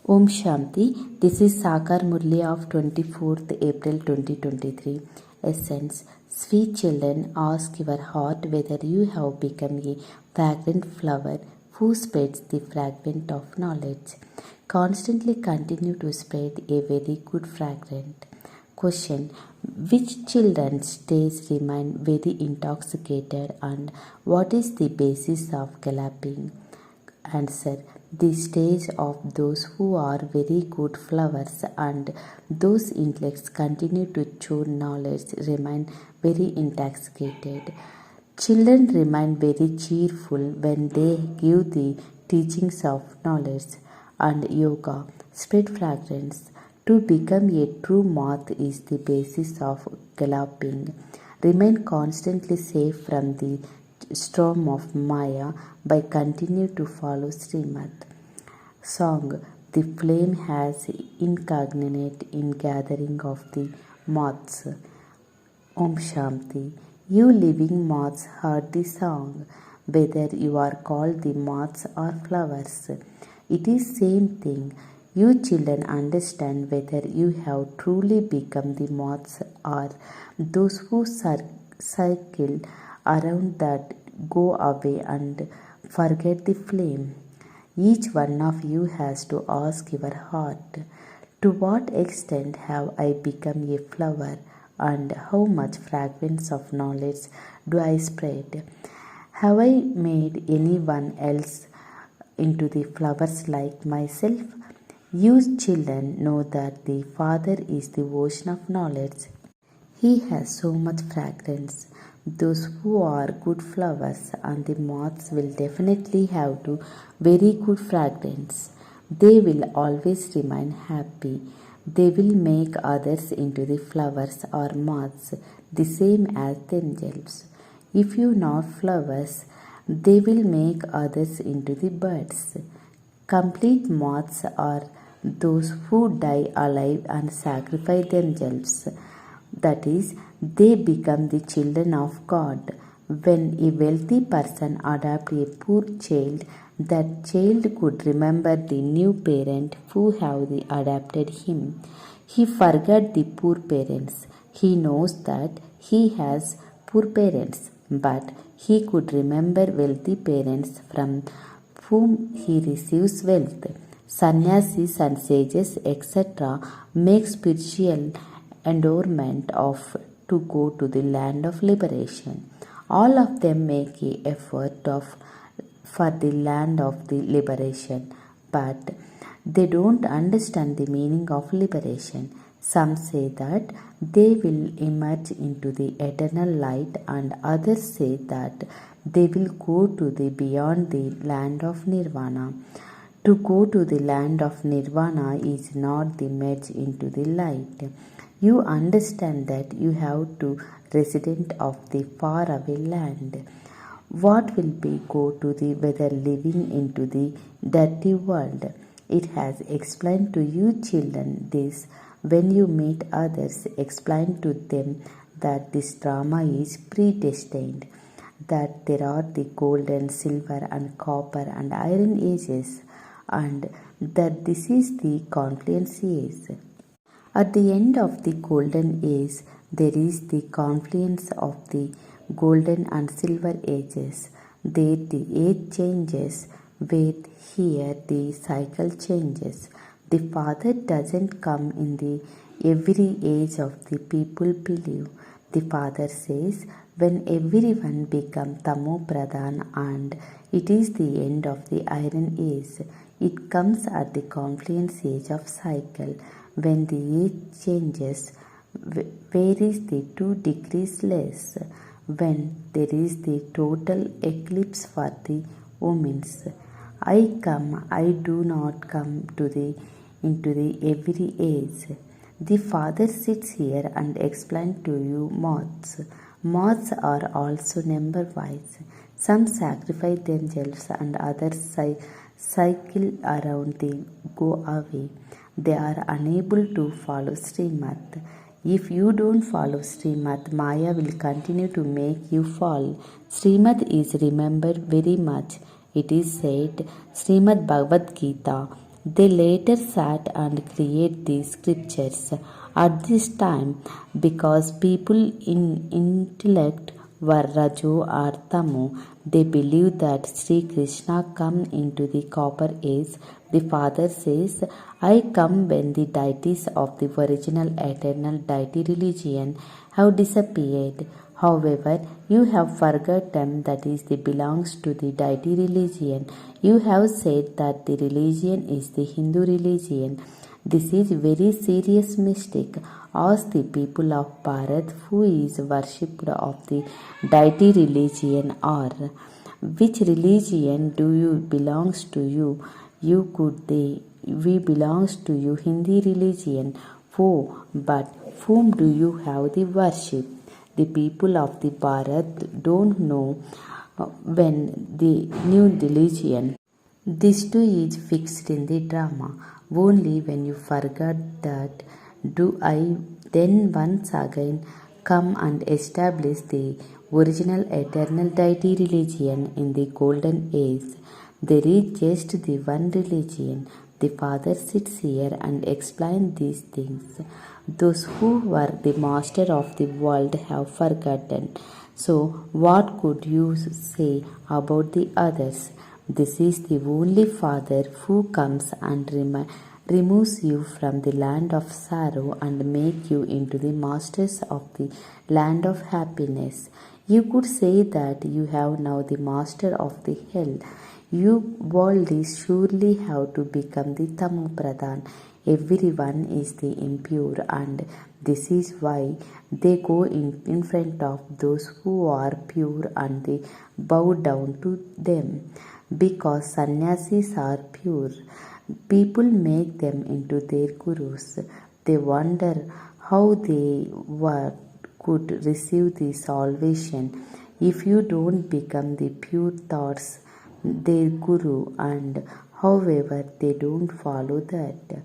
Om Shanti. This is Sakar Murli of 24th April 2023. Essence. Sweet children, ask your heart whether you have become a fragrant flower who spreads the fragrance of knowledge. Constantly continue to spread a very good fragrance. Question. Which children's days remain very intoxicated and what is the basis of galloping? Answer. The stage of those who are very good flowers and those intellects continue to chew knowledge remain very intoxicated. Children remain very cheerful when they give the teachings of knowledge and yoga, spread fragrance. To become a true moth is the basis of galloping. Remain constantly safe from the storm of Maya by continue to follow Srimad. Song. The flame has incognite in gathering of the moths. Om Shanti. You living moths heard the song, whether you are called the moths or flowers. It is same thing. You children understand whether you have truly become the moths or those who cycle around that go away and forget the flame. Each one of you has to ask your heart, to what extent have I become a flower and how much fragrance of knowledge do I spread? Have I made anyone else into the flowers like myself? You children know that the Father is the ocean of knowledge. He has so much fragrance. Those who are good flowers and the moths will definitely have to very good fragrance. They will always remain happy. They will make others into the flowers or moths, the same as themselves. If you not flowers, they will make others into the birds. Complete moths are those who die alive and sacrifice themselves. That is, they become the children of God. When a wealthy person adopts a poor child, that child could remember the new parent who have adopted him. He forget the poor parents. He knows that he has poor parents, but he could remember wealthy parents from whom he receives wealth. Sannyasis and sages, etc., make spiritual endowment of to go to the land of liberation. All of them make a effort for the land of the liberation, but they don't understand the meaning of liberation. Some say that they will emerge into the eternal light, and others say that they will go to the beyond the land of nirvana. To go to the land of nirvana is not the merge into the light. You understand that you have to resident of the faraway land. What will be go to the whether living into the dirty world? It has explained to you children this when you meet others. Explain to them that this drama is predestined, that there are the gold and silver and copper and iron ages, and that this is the confluence age. At the end of the golden age, there is the confluence of the golden and silver ages. There the age changes, where here the cycle changes. The Father doesn't come in the every age of the people believe. The Father says, when everyone become Tamo Pradhan and it is the end of the iron age, it comes at the confluence age of cycle. When the age changes, where is the 2 degrees less? When there is the total eclipse for the omens. I come, I do not come into the every age. The Father sits here and explains to you moths. Moths are also number-wise. Some sacrifice themselves and others cycle around the go away. They are unable to follow Srimad. If you don't follow Srimad, Maya will continue to make you fall. Srimad is remembered very much. It is said, Srimad Bhagavad Gita, They later sat and created the scriptures. At this time, because people in intellect were Rajo or Tamu, they believed that Sri Krishna come into the copper age. The father says, I come when the deities of the original eternal deity religion have disappeared. However, you have forgotten that is the belongs to the deity religion. You have said that the religion is the Hindu religion. This is very serious mistake. Ask the people of Bharat who is worshipped of the deity religion or which religion do you belongs to you? You could they we belongs to you Hindi religion. Oh, but whom do you have the worship? The people of the Bharat don't know when the new religion. This too is fixed in the drama. Only when you forget that do I then once again come and establish the original eternal deity religion in the golden age. There is just the one religion. The Father sits here and explains these things. Those who were the master of the world have forgotten. So, what could you say about the others? This is the only Father who comes and removes you from the land of sorrow and make you into the masters of the land of happiness. You could say that you have now the master of the hell. You worldly surely have to become the Tamu Pradhan. Everyone is the impure, and this is why they go in front of those who are pure and they bow down to them. Because sannyasis are pure, people make them into their gurus. They wonder how they could receive the salvation if you don't become the pure thoughts their guru, and however they don't follow that.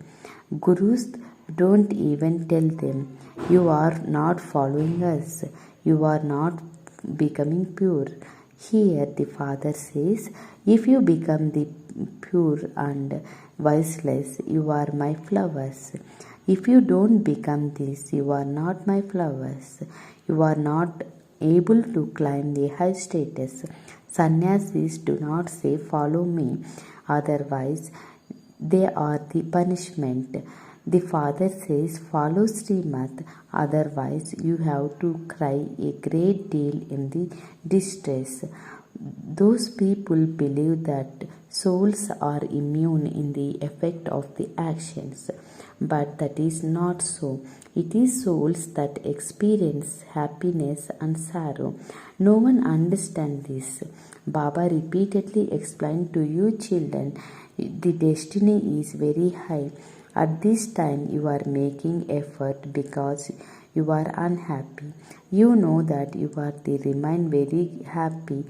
Gurus don't even tell them, you are not following us, you are not becoming pure. Here the Father says, if you become the pure and viceless, you are my flowers. If you don't become this, you are not my flowers. You are not able to climb the high status. Sannyasis do not say, follow me, otherwise they are the punishment. The Father says, follow Srimad, otherwise you have to cry a great deal in the distress. Those people believe that souls are immune in the effect of the actions, but that is not so. It is souls that experience happiness and sorrow. No one understands this. Baba repeatedly explained to you children, the destiny is very high. At this time you are making effort because you are unhappy. You know that you are to remain very happy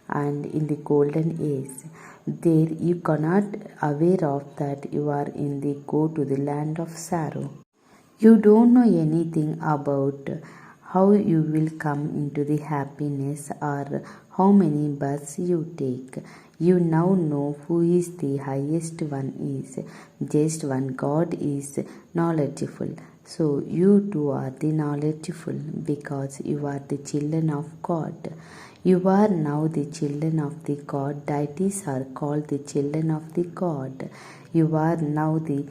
and in the golden age. There you cannot aware of that you are in the go to the land of sorrow. You don't know anything about how you will come into the happiness or how many births you take. You now know who is the highest one is. Just one God is knowledgeable. So you too are the knowledgeable because you are the children of God. You are now the children of the God. Deities are called the children of the God. You are now the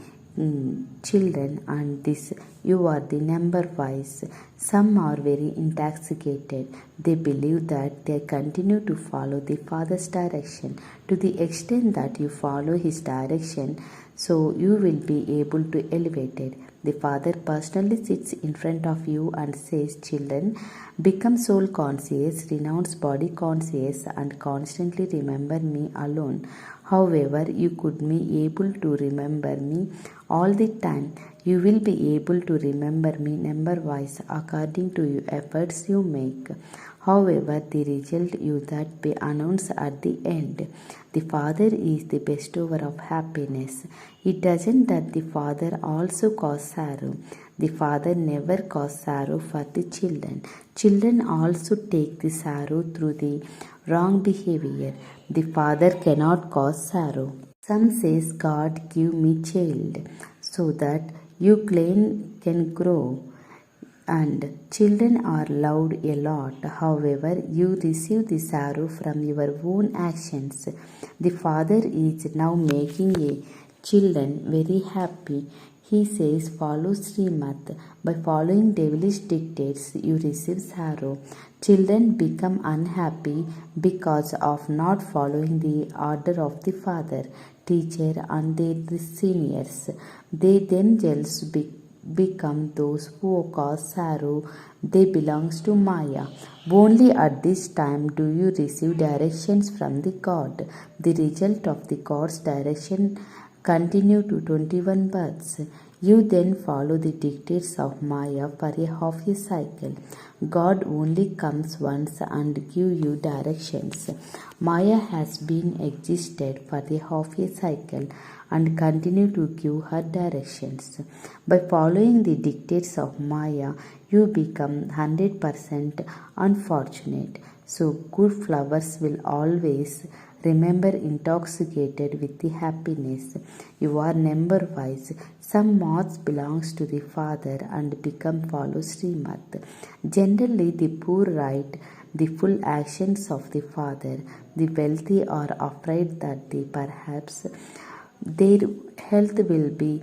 children, and this you are the number wise. Some are very intoxicated. They believe that they continue to follow the Father's direction. To the extent that you follow his direction, so you will be able to elevate it. The Father personally sits in front of you and says, children, become soul conscious, renounce body conscious, and constantly remember me alone. However, you could be able to remember me all the time. You will be able to remember me number wise according to your efforts you make. However, the result you that be announced at the end. The Father is the bestower of happiness. It doesn't that the Father also cause sorrow. The Father never cause sorrow for the children. Children also take the sorrow through the wrong behavior. The Father cannot cause sorrow. Some says God give me child so that you can grow, and children are loved a lot. However, you receive the sorrow from your own actions. The father is now making a children very happy. He says, follow Srimad. By following devilish dictates, you receive sorrow. Children become unhappy because of not following the order of the father, teacher, and their seniors. They themselves become those who cause sorrow. They belongs to Maya. Only at this time do you receive directions from the God. The result of the God's direction continue to 21 births. You then follow the dictates of Maya for a half a cycle. God only comes once and give you directions. Maya has been existed for the half a cycle and continue to give her directions. By following the dictates of Maya, you become 100% unfortunate. So good flowers will always remember intoxicated with the happiness. You are number wise. Some moths belongs to the father and become follow Srimad. Generally the poor write the full actions of the father. The wealthy are afraid that perhaps their health will be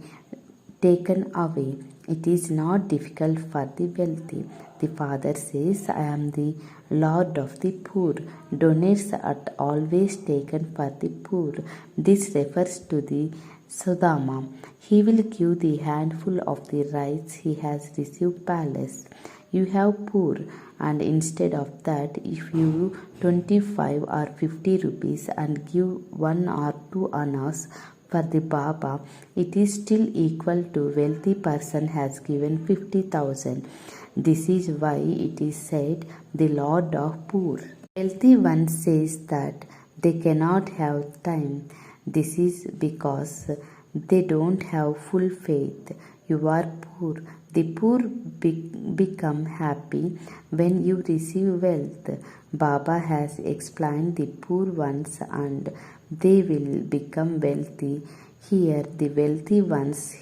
taken away. It is not difficult for the wealthy. The father says, I am the Lord of the poor. Donates are always taken for the poor. This refers to the Sudama. He will give the handful of the rice he has received palace. You have poor, and instead of that, if you 25 or 50 rupees and give 1 or 2 annas for the Baba, it is still equal to wealthy person has given 50,000. This is why it is said the Lord of poor. Wealthy one says that they cannot have time. This is because they don't have full faith. You are poor. The poor become happy when you receive wealth. Baba has explained the poor ones and they will become wealthy. Here the wealthy ones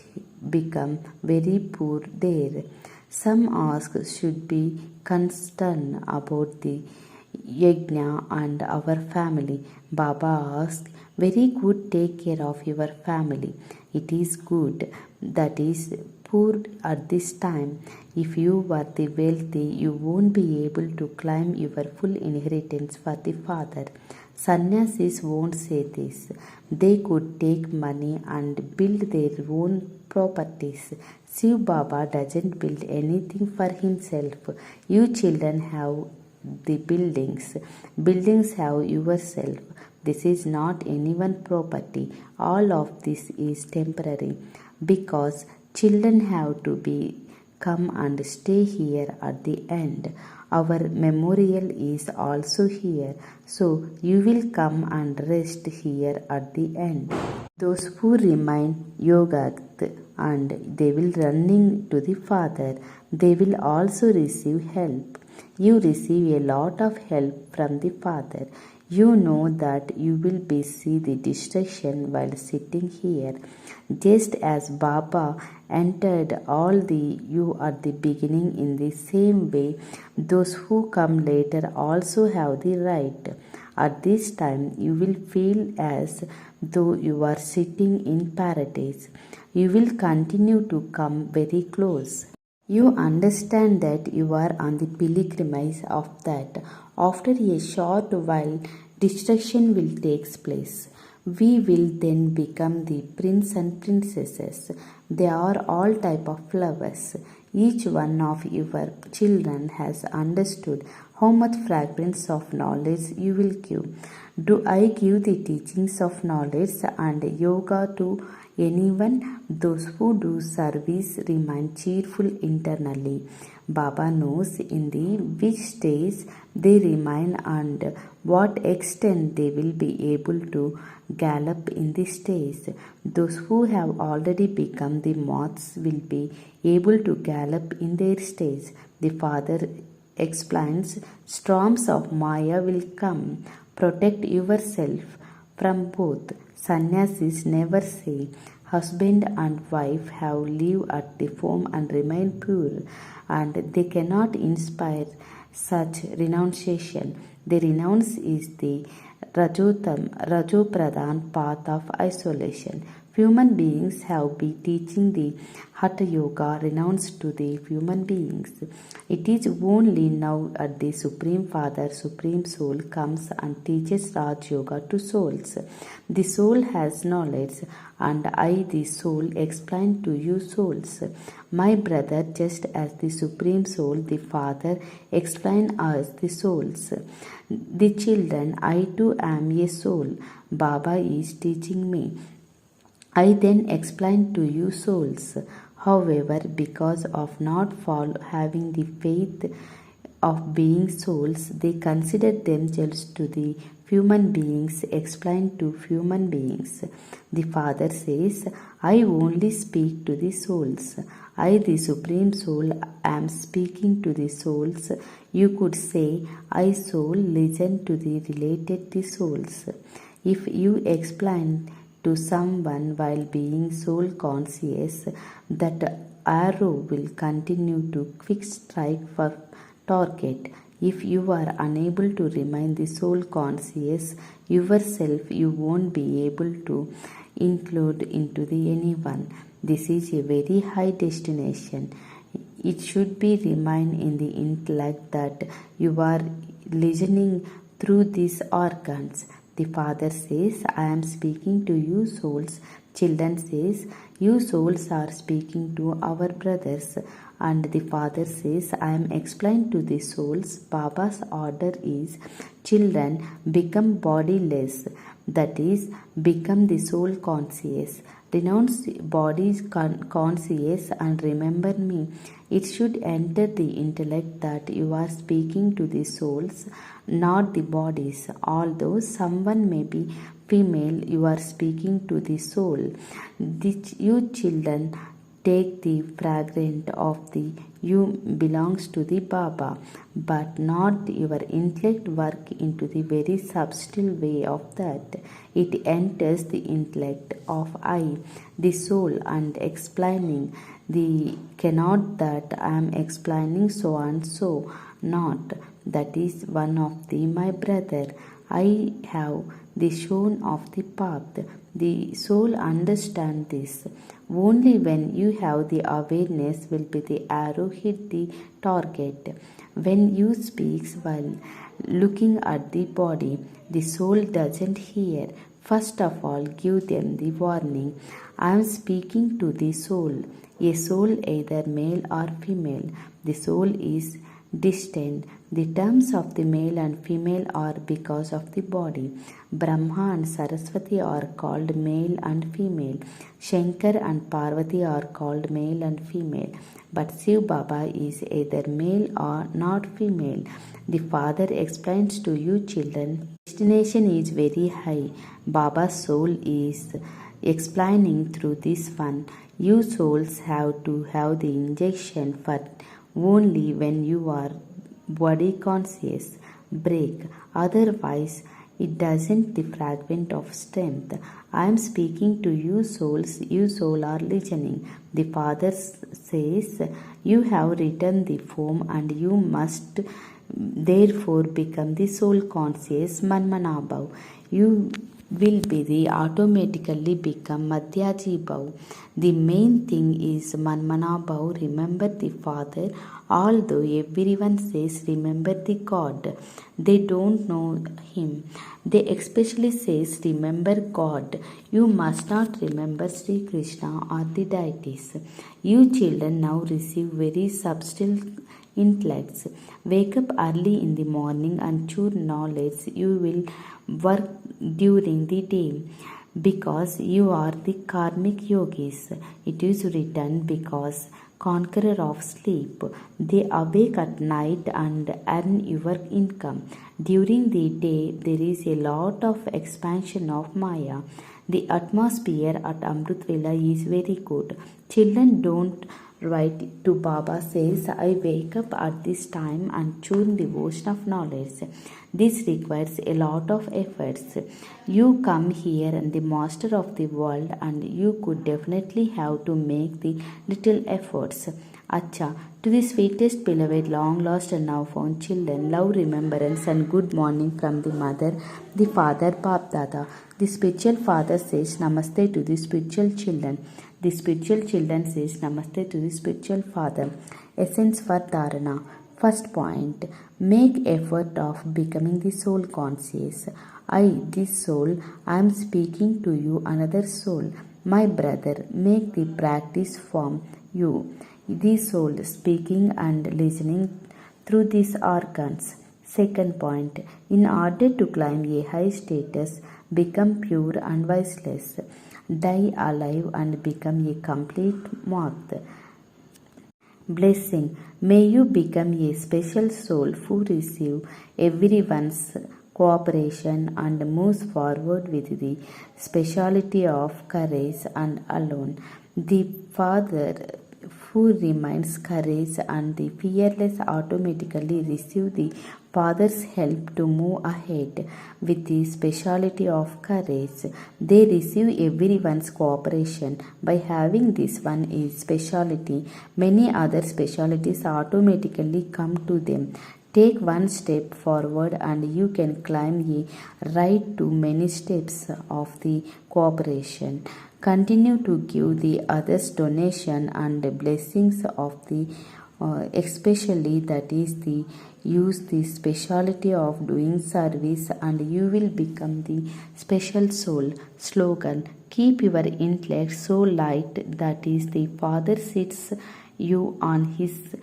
become very poor there. Some ask, should be concerned about the yajna and our family. Baba asks, very good, take care of your family. It is good that is poor at this time. If you were the wealthy, you won't be able to claim your full inheritance for the father. Sannyasis won't say this. They could take money and build their own properties. Shiv Baba doesn't build anything for himself. You children have the buildings. Buildings have yourself. This is not anyone's property. All of this is temporary because children have to be come and stay here at the end. Our memorial is also here, so you will come and rest here at the end. Those who remain yogat and they will running to the Father, they will also receive help. You receive a lot of help from the Father. You know that you will be see the destruction while sitting here. Just as Baba entered all the you at the beginning, in the same way, those who come later also have the right. At this time, you will feel as though you are sitting in paradise. You will continue to come very close. You understand that you are on the pilgrimage of that. After a short while, destruction will take place. We will then become the prince and princesses. They are all type of flowers. Each one of your children has understood how much fragrance of knowledge you will give. Do I give the teachings of knowledge and yoga to anyone? Those who do service remain cheerful internally. Baba knows in the which stage they remain and what extent they will be able to gallop in the stage. Those who have already become the moths will be able to gallop in their stage. The Father explains, storms of Maya will come. Protect yourself. from both. Sannyasis never say, husband and wife have lived at the form and remain pure, and they cannot inspire such renunciation. The renounce is the Rajopradhan path of isolation. Human beings have been teaching the Hatha Yoga renounced to the human beings. It is only now that the Supreme Father, Supreme Soul comes and teaches Raj Yoga to souls. The soul has knowledge, and I, the soul, explain to you souls. My brother, just as the Supreme Soul, the Father, explain us the souls. The children, I too am a soul. Baba is teaching me. I then explain to you souls. However, because of not having the faith of being souls, they consider themselves to the human beings, explain to human beings. The Father says, I only speak to the souls. I, the Supreme Soul, am speaking to the souls. You could say, I, soul, listen to the related the souls. If you explain to someone while being soul conscious, that arrow will continue to quick strike for target. If you are unable to remain the soul conscious yourself, you won't be able to include into the anyone. This is a very high destination. It should be remain in the intellect that you are listening through these organs. The Father says, I am speaking to you souls. Children says, you souls are speaking to our brothers. And the Father says, I am explaining to the souls. Baba's order is, children, become bodiless. That is, become the soul conscious. Renounce body conscious and remember me. It should enter the intellect that you are speaking to the souls, not the bodies. Although someone may be female, you are speaking to the soul. You children take the fragrance of the you belongs to the Baba, but not your intellect work into the very subtle way of that. It enters the intellect of I, the soul, and explaining the cannot that I am explaining so and so, not that is one of the my brother. I have the shown of the path. The soul understand this. Only when you have the awareness will be the arrow hit the target. When you speak while looking at the body, the soul doesn't hear. First of all, give them the warning. I am speaking to the soul. A soul either male or female. The soul is distant. The terms of the male and female are because of the body. Brahma and Saraswati are called male and female. Shankar and Parvati are called male and female. But Shiv Baba is either male or not female. The Father explains to you children, destination is very high. Baba's soul is explaining through this one. You souls have to have the injection for only when you are body conscious. Break. Otherwise, it doesn't the fragment of strength. I am speaking to you souls. You soul are listening. The Father says, you have written the form and you must therefore become the soul conscious Manmanabhav. You will be the automatically become Madhyaji Bhav. The main thing is Manmanabhav, remember the Father. Although everyone says remember the God, they don't know Him. They especially says remember God. You must not remember Sri Krishna or the deities. You children now receive very subtle intellects. Wake up early in the morning and choose knowledge. You will work during the day because you are the karmic yogis. It is written because conqueror of sleep. They awake at night and earn your income. During the day there is a lot of expansion of Maya. The atmosphere at Amritvela is very good. Children don't right to Baba says, I wake up at this time and tune the ocean of knowledge. This requires a lot of efforts. You come here and the master of the world, and you could definitely have to make the little efforts. Acha, to the sweetest beloved, long lost and now found children, love, remembrance, and good morning from the mother, the father, Bap Dada. The spiritual father says Namaste to the spiritual children. The spiritual children says Namaste to the spiritual father. Essence for Dharana. First point, make effort of becoming the soul conscious. I, this soul, I am speaking to you, another soul. My brother, make the practice from you. The soul speaking and listening through these organs. Second point, in order to climb a high status, become pure and viceless, die alive and become a complete moth. Blessing. May you become a special soul who receive everyone's cooperation and moves forward with the speciality of courage and alone. The Father who remains courage and the fearless automatically receive the Father's help to move ahead with the speciality of courage. They receive everyone's cooperation. By having this one is speciality, many other specialities automatically come to them. Take one step forward and you can climb a right to many steps of the cooperation. Continue to give the others donation and blessings of the especially that is the use the speciality of doing service and you will become the special soul. Slogan, keep your intellect so light that is the Father sits you on his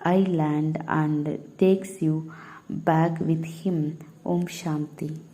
island and takes you back with him. Om Shanti.